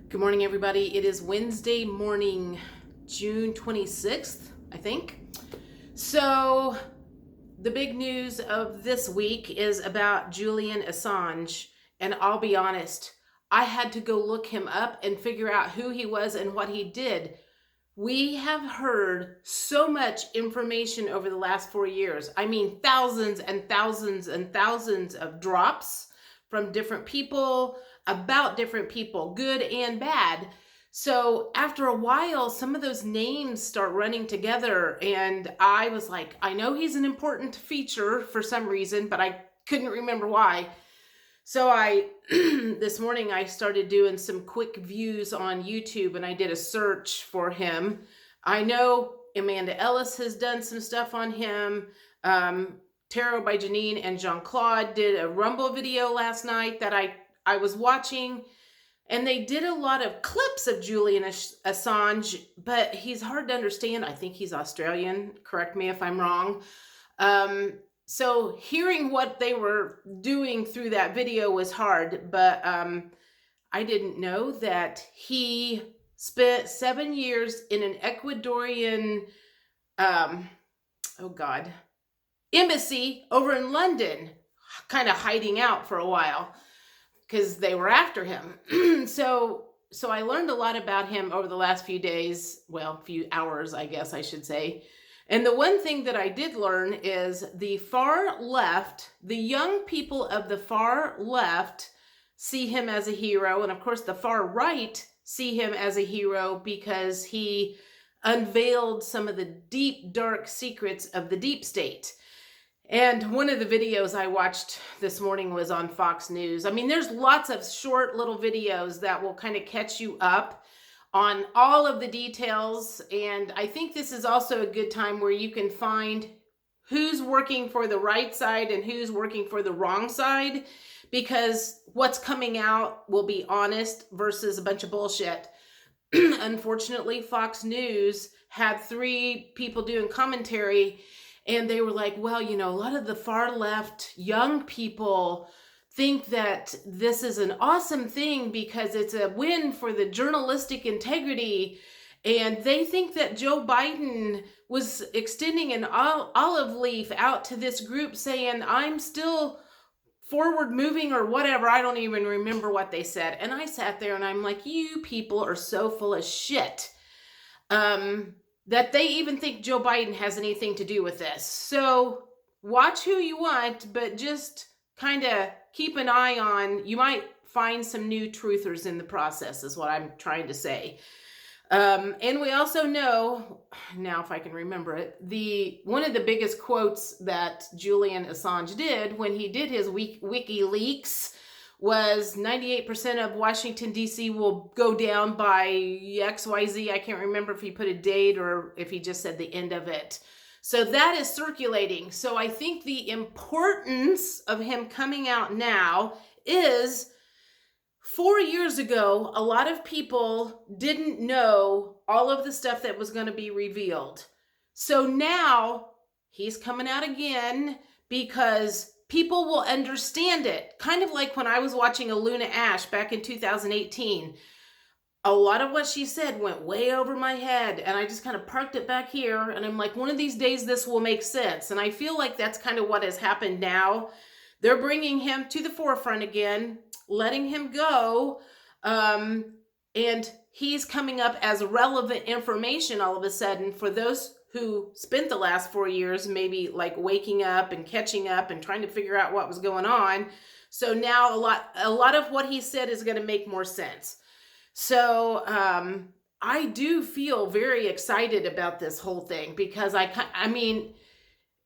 Good morning, everybody. It is Wednesday morning, June 26th, I think. So the big news of this week is about Julian Assange. And I'll be honest, I had to go look him up and figure out who he was and what he did. We have heard so much information over the last 4 years. I mean, thousands and thousands and thousands of drops from different people, about different people, good and bad. So after a while, some of those names start running together. And I was like, I know he's an important feature for some reason, but I couldn't remember why. So this morning I started doing some quick views on YouTube and I did a search for him. I know Amanda Ellis has done some stuff on him. Tarot by Janine and Jean-Claude did a Rumble video last night that I was watching, and they did a lot of clips of Julian Assange, but he's hard to understand. I think he's Australian. Correct me if I'm wrong. So hearing what they were doing through that video was hard, but I didn't know that he spent 7 years in an Ecuadorian, embassy over in London, kind of hiding out for a while because they were after him. So I learned a lot about him over the last few days, few hours, I guess I should say. And the one thing that I did learn is the far left, the young people of the far left see him as a hero. And of course, the far right see him as a hero because he unveiled some of the deep, dark secrets of the deep state. And one of the videos I watched this morning was on Fox News. I mean, there's lots of short little videos that will kind of catch you up on all of the details. And I think this is also a good time where you can find who's working for the right side and who's working for the wrong side, because what's coming out will be honest versus a bunch of bullshit. Unfortunately, Fox News had 3 people doing commentary, and they were like, well, a lot of the far left young people think that this is an awesome thing because it's a win for the journalistic integrity. And they think that Joe Biden was extending an olive leaf out to this group saying, I'm still forward moving or whatever. I don't even remember what they said. And I sat there and I'm like, you people are so full of shit. That they even think Joe Biden has anything to do with this. So watch who you want, but just kind of keep an eye on, you might find some new truthers in the process is what I'm trying to say. And we also know, now if I can remember it, one of the biggest quotes that Julian Assange did when he did his WikiLeaks was 98% of Washington, D.C. will go down by XYZ. I can't remember if he put a date or if he just said the end of it. So that is circulating. So I think the importance of him coming out now is 4 years ago, a lot of people didn't know all of the stuff that was going to be revealed. So now he's coming out again because people will understand it. Kind of like when I was watching Aluna Ash back in 2018. A lot of what she said went way over my head, and I just kind of parked it back here, and I'm like, one of these days this will make sense. And I feel like that's kind of what has happened now. They're bringing him to the forefront again, letting him go, and he's coming up as relevant information all of a sudden for those who spent the last 4 years maybe like waking up and catching up and trying to figure out what was going on. So now a lot of what he said is going to make more sense. So I do feel very excited about this whole thing because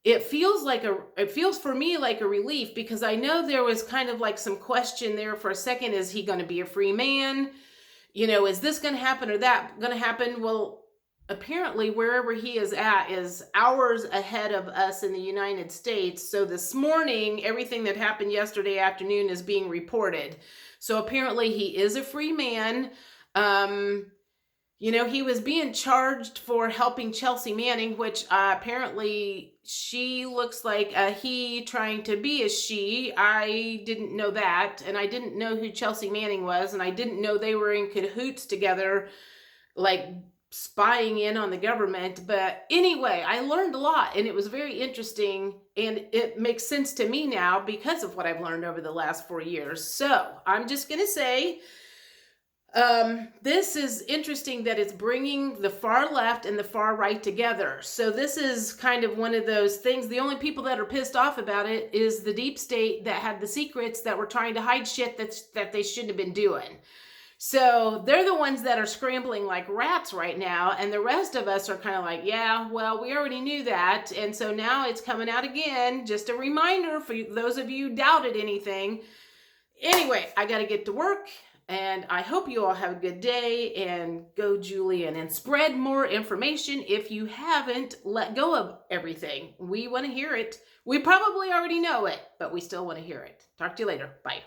it feels for me like a relief, because I know there was kind of like some question there for a second. Is he going to be a free man? Is this going to happen or that going to happen? Well, apparently wherever he is at is hours ahead of us in the United States. So this morning, everything that happened yesterday afternoon is being reported. So apparently he is a free man. You know, he was being charged for helping Chelsea Manning, which apparently she looks like a he trying to be a she. I didn't know that, and I didn't know who Chelsea Manning was, and I didn't know they were in cahoots together, like spying in on the government. But anyway, I learned a lot, and it was very interesting, and it makes sense to me now because of what I've learned over the last 4 years. So I'm just going to say, this is interesting that it's bringing the far left and the far right together. So this is kind of one of those things. The only people that are pissed off about it is the deep state that had the secrets that were trying to hide shit that they shouldn't have been doing. So they're the ones that are scrambling like rats right now. And the rest of us are kind of like, yeah, well, we already knew that. And so now it's coming out again. Just a reminder for those of you who doubted anything. Anyway, I got to get to work. And I hope you all have a good day, and go Julian, and spread more information. If you haven't let go of everything, we want to hear it. We probably already know it, but we still want to hear it. Talk to you later. Bye.